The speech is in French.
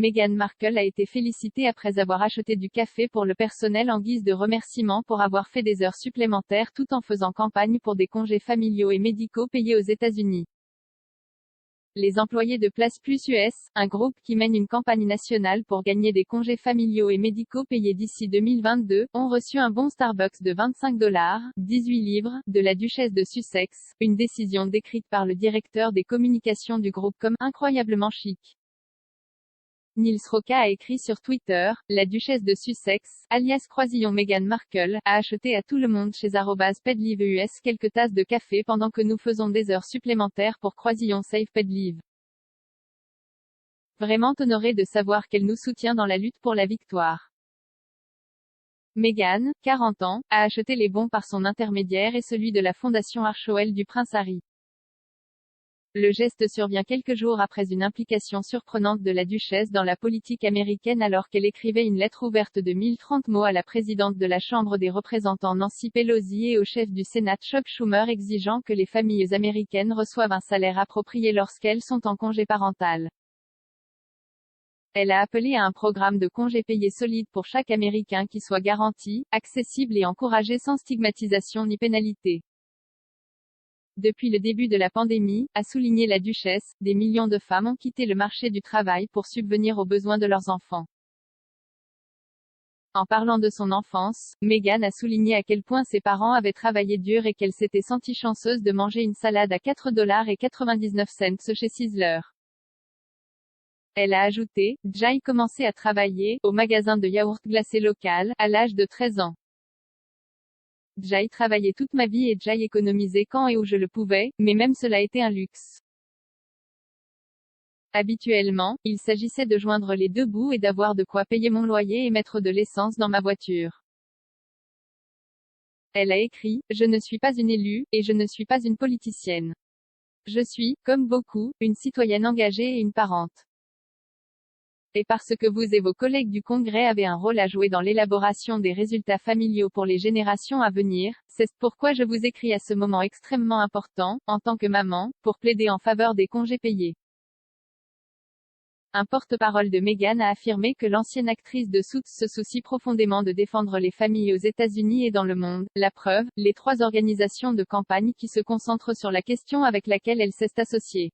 Meghan Markle a été félicitée après avoir acheté du café pour le personnel en guise de remerciement pour avoir fait des heures supplémentaires tout en faisant campagne pour des congés familiaux et médicaux payés aux États-Unis. Les employés de Place Plus US, un groupe qui mène une campagne nationale pour gagner des congés familiaux et médicaux payés d'ici 2022, ont reçu un bon Starbucks de 25 $, 18 livres, de la duchesse de Sussex, une décision décrite par le directeur des communications du groupe comme « incroyablement chic ». Niels Roca a écrit sur Twitter, la duchesse de Sussex, alias Croisillon Meghan Markle, a acheté à tout le monde chez @PetLiveUS quelques tasses de café pendant que nous faisons des heures supplémentaires pour Croisillon Save PetLive. Vraiment honorée de savoir qu'elle nous soutient dans la lutte pour la victoire. Meghan, 40 ans, a acheté les bons par son intermédiaire et celui de la fondation Archoel du prince Harry. Le geste survient quelques jours après une implication surprenante de la duchesse dans la politique américaine alors qu'elle écrivait une lettre ouverte de 1030 mots à la présidente de la Chambre des représentants Nancy Pelosi et au chef du Sénat Chuck Schumer exigeant que les familles américaines reçoivent un salaire approprié lorsqu'elles sont en congé parental. Elle a appelé à un programme de congés payés solide pour chaque Américain qui soit garanti, accessible et encouragé sans stigmatisation ni pénalité. Depuis le début de la pandémie, a souligné la duchesse, des millions de femmes ont quitté le marché du travail pour subvenir aux besoins de leurs enfants. En parlant de son enfance, Meghan a souligné à quel point ses parents avaient travaillé dur et qu'elle s'était sentie chanceuse de manger une salade à 4,99 $ chez Sizzler. Elle a ajouté, Jai commençait à travailler, au magasin de yaourt glacé local, à l'âge de 13 ans. Jai travaillait toute ma vie et Jai économisait quand et où je le pouvais, mais même cela était un luxe. Habituellement, il s'agissait de joindre les deux bouts et d'avoir de quoi payer mon loyer et mettre de l'essence dans ma voiture. Elle a écrit, je ne suis pas une élue, et je ne suis pas une politicienne. Je suis, comme beaucoup, une citoyenne engagée et une parente. Et parce que vous et vos collègues du Congrès avez un rôle à jouer dans l'élaboration des résultats familiaux pour les générations à venir, c'est pourquoi je vous écris à ce moment extrêmement important, en tant que maman, pour plaider en faveur des congés payés. Un porte-parole de Meghan a affirmé que l'ancienne actrice de Suits se soucie profondément de défendre les familles aux États-Unis et dans le monde. La preuve, les 3 organisations de campagne qui se concentrent sur la question avec laquelle elle s'est associée.